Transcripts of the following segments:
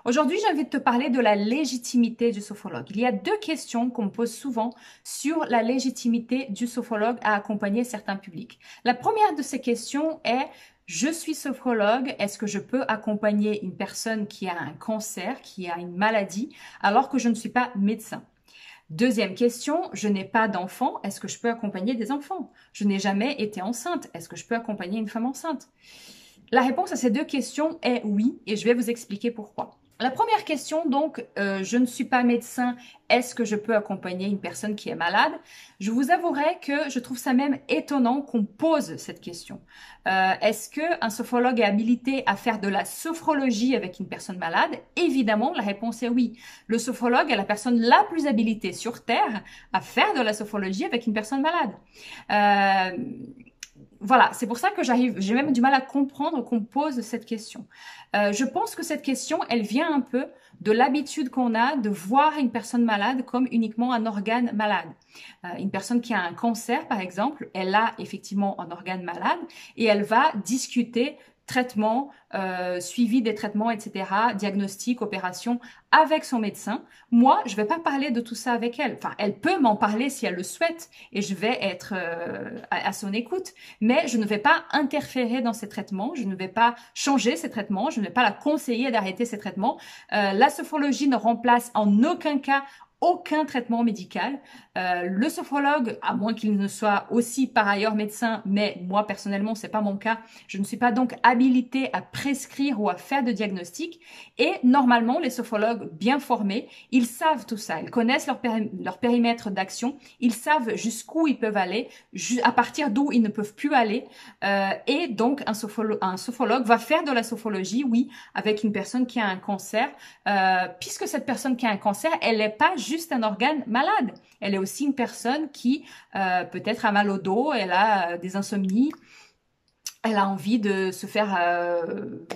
Aujourd'hui, j'ai envie de te parler de la légitimité du sophrologue. Il y a deux questions qu'on me pose souvent sur la légitimité du sophrologue à accompagner certains publics. La première de ces questions est: je suis sophrologue, est-ce que je peux accompagner une personne qui a un cancer, qui a une maladie, alors que je ne suis pas médecin? Deuxième question: je n'ai pas d'enfant, est-ce que je peux accompagner des enfants? Je n'ai jamais été enceinte, est-ce que je peux accompagner une femme enceinte? La réponse à ces deux questions est oui, et je vais vous expliquer pourquoi. La première question, donc, je ne suis pas médecin, est-ce que je peux accompagner une personne qui est malade? Je vous avouerai que je trouve ça même étonnant qu'on pose cette question. Est-ce qu'un sophrologue est habilité à faire de la sophrologie avec une personne malade? Évidemment, la réponse est oui. Le sophrologue est la personne la plus habilitée sur Terre à faire de la sophrologie avec une personne malade. Voilà, c'est pour ça que j'ai même du mal à comprendre qu'on pose cette question. Je pense que cette question, elle vient un peu de l'habitude qu'on a de voir une personne malade comme uniquement un organe malade. Une personne qui a un cancer, par exemple, elle a effectivement un organe malade et elle va discuter traitement, suivi des traitements, etc., diagnostic, opération, avec son médecin. Moi, je vais pas parler de tout ça avec elle. Enfin, elle peut m'en parler si elle le souhaite et je vais être à son écoute, mais je ne vais pas interférer dans ses traitements, je ne vais pas changer ses traitements, je ne vais pas la conseiller d'arrêter ses traitements. La sophrologie ne remplace en aucun cas aucun traitement médical. Le sophrologue, à moins qu'il ne soit aussi par ailleurs médecin, mais moi personnellement c'est pas mon cas, je ne suis pas donc habilitée à prescrire ou à faire de diagnostic. Et normalement les sophrologues bien formés, ils savent tout ça, ils connaissent leur périmètre d'action, ils savent jusqu'où ils peuvent aller, à partir d'où ils ne peuvent plus aller. Et donc un sophrologue va faire de la sophrologie, oui, avec une personne qui a un cancer, puisque cette personne qui a un cancer, elle n'est pas juste un organe malade. Elle est aussi une personne qui peut-être a mal au dos, elle a des insomnies, elle a envie de se faire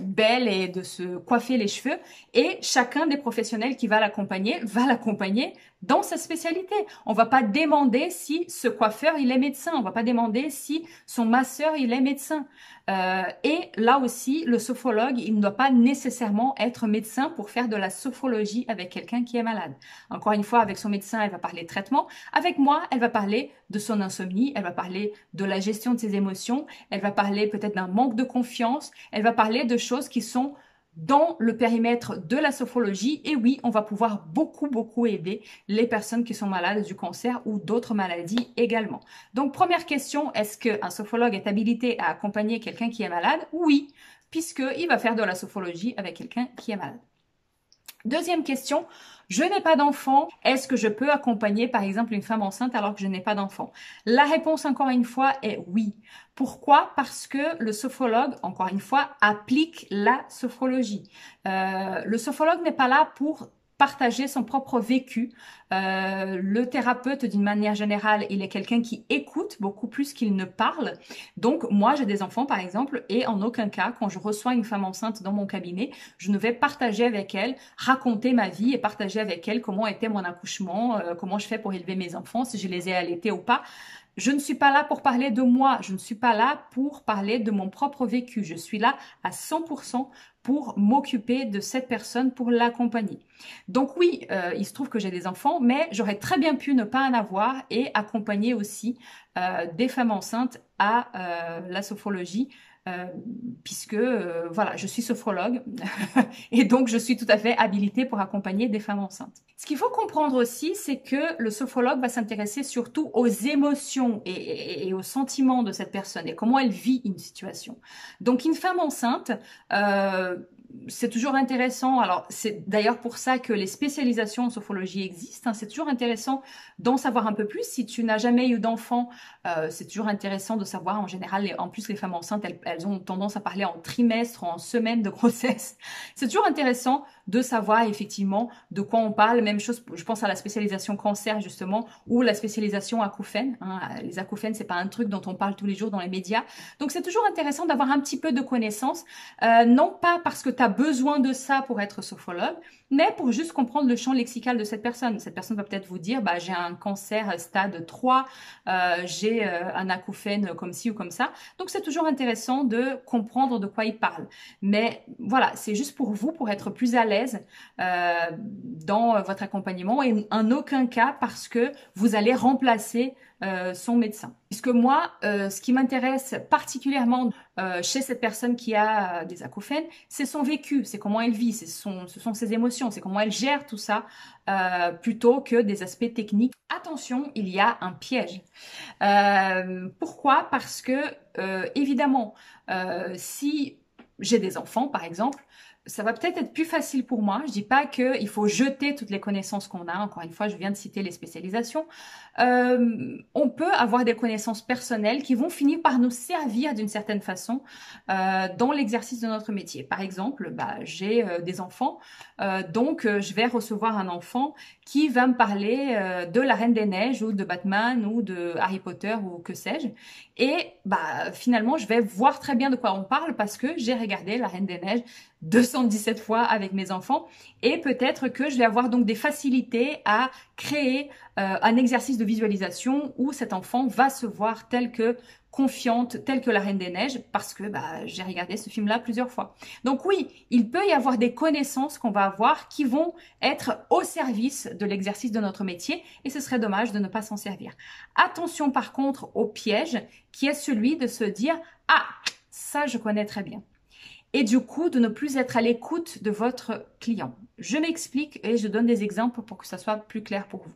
belle et de se coiffer les cheveux. Et chacun des professionnels qui va l'accompagner dans sa spécialité. On va pas demander si ce coiffeur il est médecin, on va pas demander si son masseur il est médecin. Et là aussi, le sophrologue, il ne doit pas nécessairement être médecin pour faire de la sophrologie avec quelqu'un qui est malade. Encore une fois, avec son médecin, elle va parler traitement. Avec moi, elle va parler de son insomnie, elle va parler de la gestion de ses émotions, elle va parler peut-être d'un manque de confiance, elle va parler de choses qui sont dans le périmètre de la sophrologie. Et oui, on va pouvoir beaucoup aider les personnes qui sont malades du cancer ou d'autres maladies également. Donc, première question, est-ce qu'un sophrologue est habilité à accompagner quelqu'un qui est malade? Oui, puisqu'il va faire de la sophrologie avec quelqu'un qui est malade. Deuxième question, je n'ai pas d'enfant, est-ce que je peux accompagner par exemple une femme enceinte alors que je n'ai pas d'enfant? La réponse encore une fois est oui. Pourquoi? Parce que le sophrologue, encore une fois, applique la sophrologie. Le sophrologue n'est pas là pour partager son propre vécu. Le thérapeute, d'une manière générale, il est quelqu'un qui écoute beaucoup plus qu'il ne parle. Donc, moi, j'ai des enfants, par exemple, et en aucun cas, quand je reçois une femme enceinte dans mon cabinet, je ne vais partager avec elle, raconter ma vie et partager avec elle comment était mon accouchement, comment je fais pour élever mes enfants, si je les ai allaités ou pas. Je ne suis pas là pour parler de moi, je ne suis pas là pour parler de mon propre vécu. Je suis là à 100% pour m'occuper de cette personne, pour l'accompagner. Donc oui, il se trouve que j'ai des enfants, mais j'aurais très bien pu ne pas en avoir et accompagner aussi des femmes enceintes à la sophrologie. Puisque voilà, je suis sophrologue et donc je suis tout à fait habilitée pour accompagner des femmes enceintes. Ce qu'il faut comprendre aussi, c'est que le sophrologue va s'intéresser surtout aux émotions et aux sentiments de cette personne et comment elle vit une situation. Donc une femme enceinte, c'est toujours intéressant. Alors, c'est d'ailleurs pour ça que les spécialisations en sophrologie existent. Hein. C'est toujours intéressant d'en savoir un peu plus. Si tu n'as jamais eu d'enfant, c'est toujours intéressant de savoir. En général, en plus, les femmes enceintes, elles ont tendance à parler en trimestre, en semaine de grossesse. C'est toujours intéressant de savoir effectivement de quoi on parle. Même chose, je pense à la spécialisation cancer justement, ou la spécialisation acouphènes. Hein. Les acouphènes, c'est pas un truc dont on parle tous les jours dans les médias. Donc, c'est toujours intéressant d'avoir un petit peu de connaissances. Non pas parce que tu as besoin de ça pour être sophrologue, mais pour juste comprendre le champ lexical de cette personne. Cette personne va peut-être vous dire, bah, j'ai un cancer stade 3, j'ai un acouphène comme ci ou comme ça. Donc, c'est toujours intéressant de comprendre de quoi il parle. Mais voilà, c'est juste pour vous, pour être plus à l'aise dans votre accompagnement et en aucun cas parce que vous allez remplacer son médecin. Puisque moi, ce qui m'intéresse particulièrement chez cette personne qui a des acouphènes, c'est son vécu, c'est comment elle vit, ce sont ses émotions, c'est comment elle gère tout ça, plutôt que des aspects techniques. Attention, il y a un piège. Pourquoi? Parce que, évidemment, si j'ai des enfants, par exemple, ça va peut-être être plus facile pour moi. Je dis pas qu'il faut jeter toutes les connaissances qu'on a. Encore une fois, je viens de citer les spécialisations. On peut avoir des connaissances personnelles qui vont finir par nous servir d'une certaine façon dans l'exercice de notre métier. Par exemple, bah, j'ai des enfants, donc je vais recevoir un enfant qui va me parler de la Reine des Neiges ou de Batman ou de Harry Potter ou que sais-je. Et bah, finalement, je vais voir très bien de quoi on parle parce que j'ai regardé la Reine des Neiges 217 fois avec mes enfants et peut-être que je vais avoir donc des facilités à créer un exercice de visualisation où cet enfant va se voir tel que confiante, telle que la Reine des Neiges parce que bah, j'ai regardé ce film-là plusieurs fois. Donc oui, il peut y avoir des connaissances qu'on va avoir qui vont être au service de l'exercice de notre métier et ce serait dommage de ne pas s'en servir. Attention par contre au piège qui est celui de se dire « Ah, ça je connais très bien ». Et du coup, de ne plus être à l'écoute de votre client. Je m'explique et je donne des exemples pour que ça soit plus clair pour vous.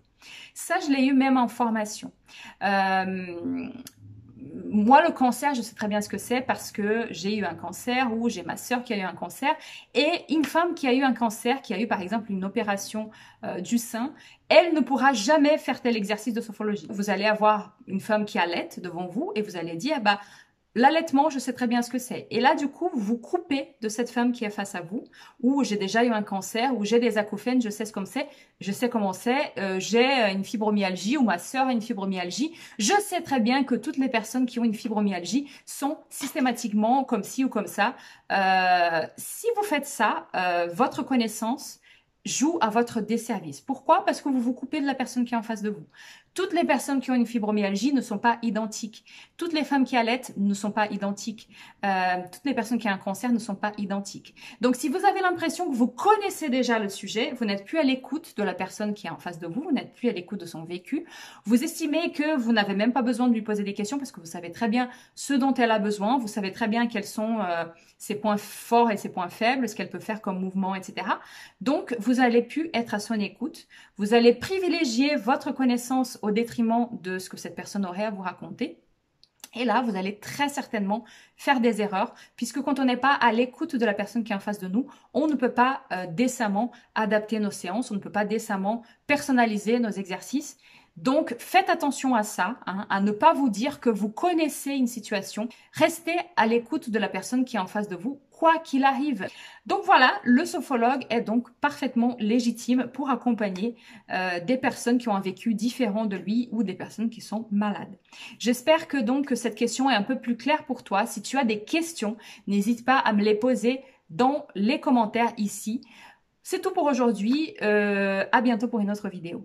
Ça, je l'ai eu même en formation. Moi, le cancer, je sais très bien ce que c'est parce que j'ai eu un cancer ou j'ai ma sœur qui a eu un cancer. Et une femme qui a eu un cancer, qui a eu par exemple une opération du sein, elle ne pourra jamais faire tel exercice de sophrologie. Vous allez avoir une femme qui allait devant vous et vous allez dire, bah, l'allaitement, je sais très bien ce que c'est. Et là, du coup, vous vous coupez de cette femme qui est face à vous, ou j'ai déjà eu un cancer, ou j'ai des acouphènes, je sais comment c'est, j'ai une fibromyalgie, ou ma sœur a une fibromyalgie. Je sais très bien que toutes les personnes qui ont une fibromyalgie sont systématiquement comme ci ou comme ça. Si vous faites ça, votre connaissance joue à votre desservice. Pourquoi? Parce que vous vous coupez de la personne qui est en face de vous. Toutes les personnes qui ont une fibromyalgie ne sont pas identiques. Toutes les femmes qui allaitent ne sont pas identiques. Toutes les personnes qui ont un cancer ne sont pas identiques. Donc, si vous avez l'impression que vous connaissez déjà le sujet, vous n'êtes plus à l'écoute de la personne qui est en face de vous, vous n'êtes plus à l'écoute de son vécu, vous estimez que vous n'avez même pas besoin de lui poser des questions parce que vous savez très bien ce dont elle a besoin, vous savez très bien quels sont ses points forts et ses points faibles, ce qu'elle peut faire comme mouvement, etc. Donc, vous allez plus être à son écoute. Vous allez privilégier votre connaissance au détriment de ce que cette personne aurait à vous raconter. Et là, vous allez très certainement faire des erreurs, puisque quand on n'est pas à l'écoute de la personne qui est en face de nous, on ne peut pas décemment adapter nos séances, on ne peut pas décemment personnaliser nos exercices. Donc, faites attention à ça, hein, à ne pas vous dire que vous connaissez une situation. Restez à l'écoute de la personne qui est en face de vous, quoi qu'il arrive. Donc voilà, le sophrologue est donc parfaitement légitime pour accompagner des personnes qui ont un vécu différent de lui ou des personnes qui sont malades. J'espère que donc cette question est un peu plus claire pour toi. Si tu as des questions, n'hésite pas à me les poser dans les commentaires ici. C'est tout pour aujourd'hui. À bientôt pour une autre vidéo.